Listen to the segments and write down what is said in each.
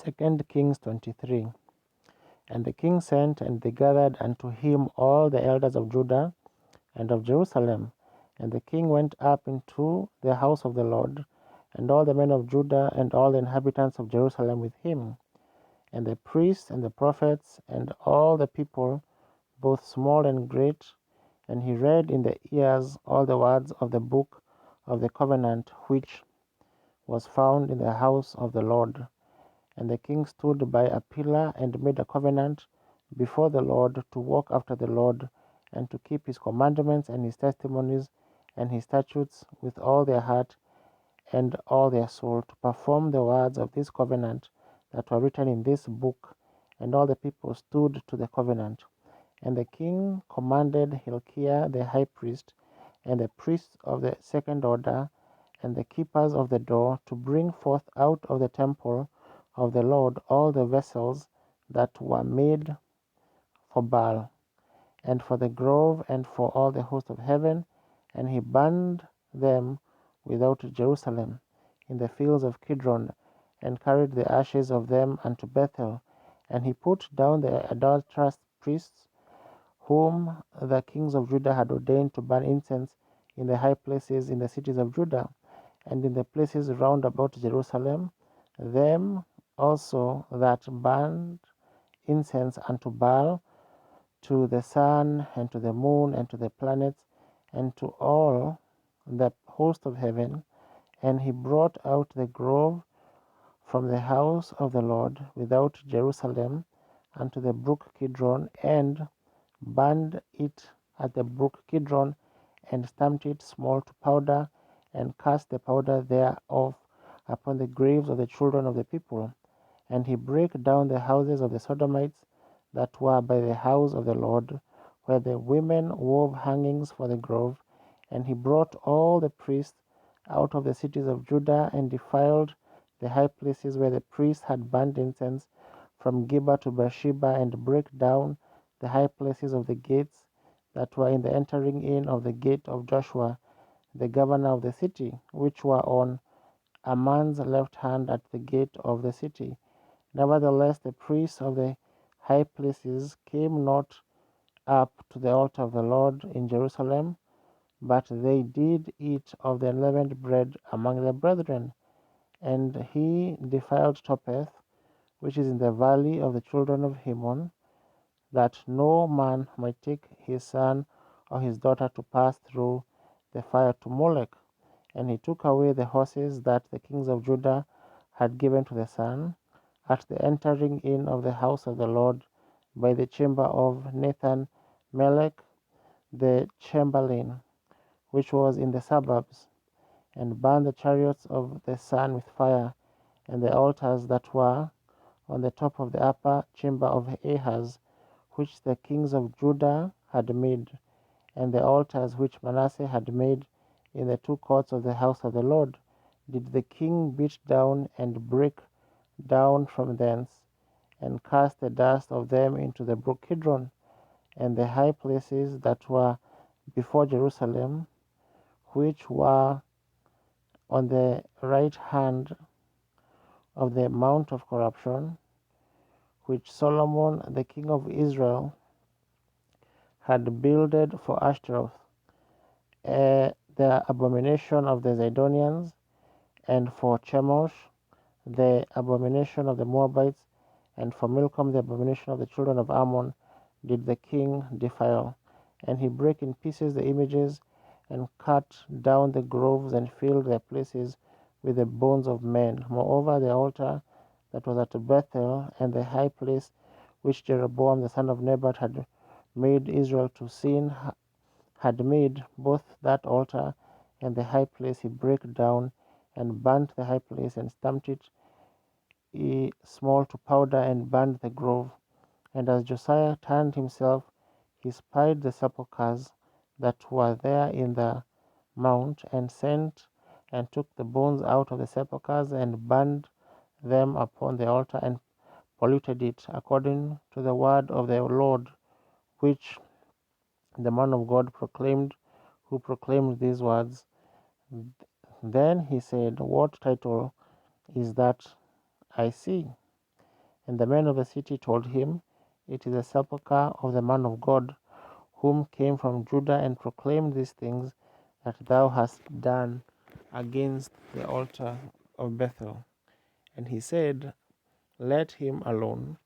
2 Kings 23. And the king sent, and they gathered unto him all the elders of Judah and of Jerusalem. And the king went up into the house of the Lord, and all the men of Judah and all the inhabitants of Jerusalem with him, and the priests and the prophets and all the people, both small and great. And he read in the ears all the words of the book of the covenant which was found in the house of the Lord. And the king stood by a pillar and made a covenant before the Lord to walk after the Lord, and to keep his commandments and his testimonies and his statutes with all their heart and all their soul, to perform the words of this covenant that were written in this book. And all the people stood to the covenant. And the king commanded Hilkiah the high priest, and the priests of the second order, and the keepers of the door, to bring forth out of the temple of the Lord all the vessels that were made for Baal, and for the grove, and for all the host of heaven. And he burned them without Jerusalem, in the fields of Kidron, and carried the ashes of them unto Bethel. And he put down the adulterous priests, whom the kings of Judah had ordained to burn incense in the high places in the cities of Judah, and in the places round about Jerusalem, them also that burned incense unto Baal, to the sun, and to the moon, and to the planets, and to all the host of heaven. And he brought out the grove from the house of the Lord without Jerusalem unto the brook Kidron, and burned it at the brook Kidron, and stamped it small to powder, and cast the powder thereof upon the graves of the children of the people. And he brake down the houses of the Sodomites that were by the house of the Lord, where the women wove hangings for the grove. And he brought all the priests out of the cities of Judah, and defiled the high places where the priests had burned incense, from Geba to Beersheba, and brake down the high places of the gates that were in the entering in of the gate of Joshua, the governor of the city, which were on a man's left hand at the gate of the city. Nevertheless, the priests of the high places came not up to the altar of the Lord in Jerusalem, but they did eat of the unleavened bread among the brethren. And he defiled Topheth, which is in the valley of the children of Hinnom, that no man might take his son or his daughter to pass through the fire to Molech. And he took away the horses that the kings of Judah had given to the sun, at the entering in of the house of the Lord, by the chamber of Nathan Melech the chamberlain, which was in the suburbs, and burned the chariots of the sun with fire, and the altars that were on the top of the upper chamber of Ahaz, which the kings of Judah had made, and the altars which Manasseh had made in the two courts of the house of the Lord, did the king beat down and break down from thence, and cast the dust of them into the brook Kidron. And the high places that were before Jerusalem, which were on the right hand of the mount of corruption, which Solomon the king of Israel had builded for Ashtaroth, the abomination of the Zidonians, and for Chemosh, the abomination of the Moabites, and for Milcom, the abomination of the children of Ammon, did the king defile. And he brake in pieces the images, and cut down the groves, and filled their places with the bones of men. Moreover, the altar that was at Bethel, and the high place which Jeroboam the son of Nebat had made Israel to sin, had made both that altar and the high place he brake down, and burnt the high place, and stamped it small to powder, and burned the grove. And as Josiah turned himself, he spied the sepulchres that were there in the mount, and sent and took the bones out of the sepulchres, and burned them upon the altar, and polluted it, according to the word of the Lord, which the man of God proclaimed, who proclaimed these words. Then he said, What title is that I see? And the men of the city told him, It is the sepulchre of the man of God, whom came from Judah and proclaimed these things that thou hast done against the altar of Bethel. And he said, Let him alone,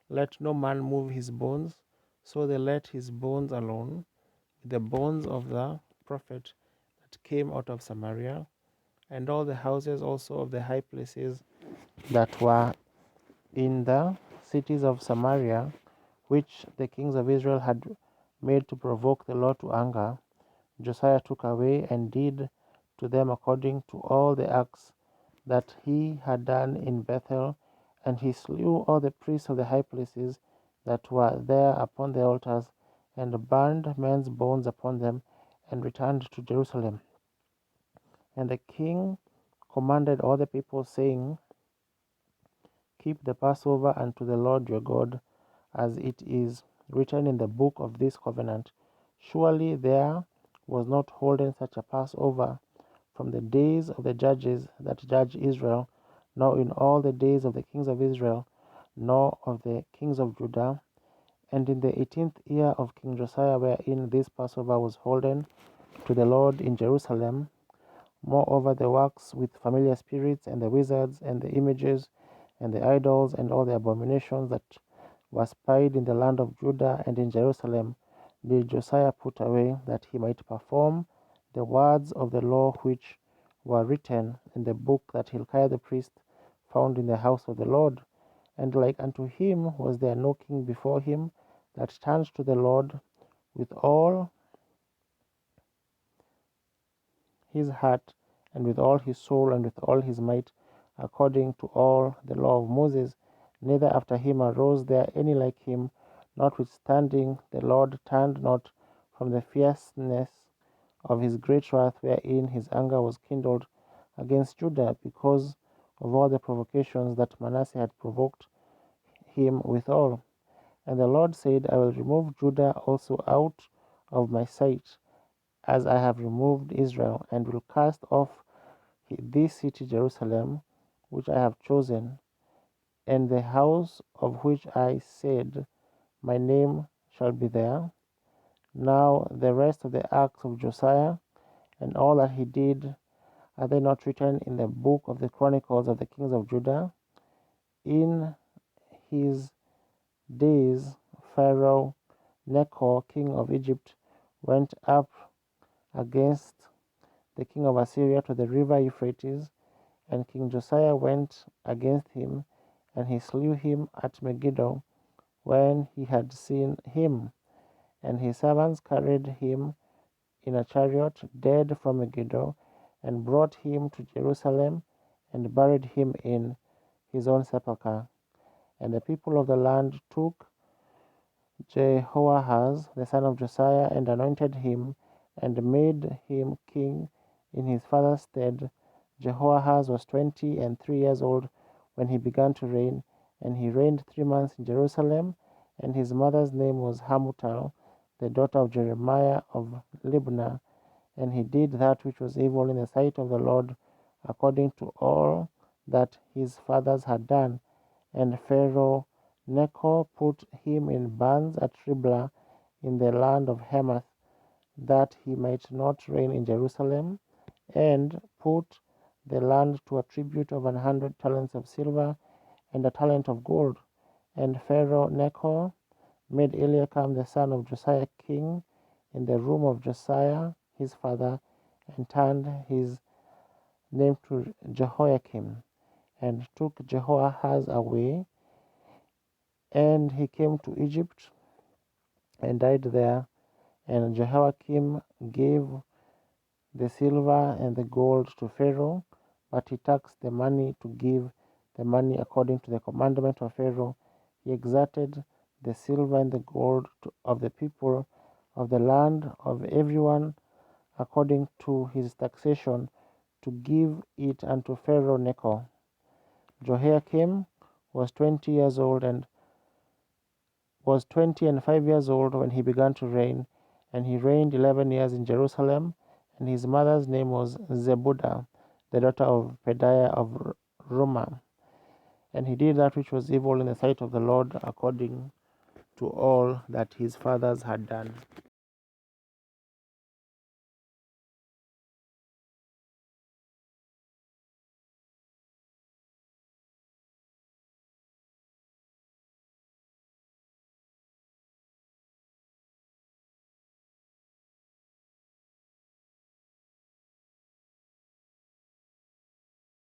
let no man move his bones. So they let his bones alone, the bones of the prophet that came out of Samaria, and all the houses also of the high places that were in the cities of Samaria, which the kings of Israel had made to provoke the Lord to anger. Josiah took away and did to them according to all the acts that he had done in Bethel, and he slew all the priests of the high places that were there upon the altars, and burned men's bones upon them, and returned to Jerusalem. And the king commanded all the people, saying, Keep the Passover unto the Lord your God, as it is written in the book of this covenant. Surely there was not holden such a Passover from the days of the judges that judge Israel, nor in all the days of the kings of Israel, nor of the kings of Judah. And in the 18th year of King Josiah, wherein this Passover was holden to the Lord in Jerusalem, moreover the works with familiar spirits, and the wizards, and the images, and the idols, and all the abominations that were spied in the land of Judah and in Jerusalem, did Josiah put away, that he might perform the words of the law which were written in the book that Hilkiah the priest found in the house of the Lord. And like unto him was there no king before him that turned to the Lord with all his heart, and with all his soul, and with all his might, according to all the law of Moses. Neither after him arose there any like him. Notwithstanding, the Lord turned not from the fierceness of his great wrath, wherein his anger was kindled against Judah, because of all the provocations that Manasseh had provoked him withal. And the Lord said, I will remove Judah also out of my sight, as I have removed Israel, and will cast off this city Jerusalem, which I have chosen, and the house of which I said, My name shall be there. Now the rest of the acts of Josiah, and all that he did, are they not written in the book of the Chronicles of the kings of Judah? In his days, Pharaoh Necho, king of Egypt, went up against the king of Assyria to the river Euphrates, and King Josiah went against him, and he slew him at Megiddo when he had seen him. And his servants carried him in a chariot dead from Megiddo, and brought him to Jerusalem, and buried him in his own sepulchre. And the people of the land took Jehoahaz the son of Josiah, and anointed him, and made him king in his father's stead. Jehoahaz was 23 years old when he began to reign, and he reigned 3 months in Jerusalem. And his mother's name was Hamutal, the daughter of Jeremiah of Libnah. And he did that which was evil in the sight of the Lord, according to all that his fathers had done. And Pharaoh Necho put him in bands at Riblah in the land of Hamath, that he might not reign in Jerusalem, and put the land to a tribute of 100 talents of silver and a talent of gold. And Pharaoh Necho made Eliakim the son of Josiah king in the room of Josiah his father, and turned his name to Jehoiakim, and took Jehoahaz away. And he came to Egypt and died there. And Jehoiakim gave the silver and the gold to Pharaoh, but he taxed the money to give the money according to the commandment of Pharaoh. He exacted the silver and the gold of the people of the land of everyone according to his taxation, to give it unto Pharaoh Necho. Jehoiakim was 20 years old, and was 25 years old when he began to reign, and he reigned 11 years in Jerusalem. And his mother's name was Zebudah, the daughter of Pedaiah of Rumah. And he did that which was evil in the sight of the Lord, according to all that his fathers had done.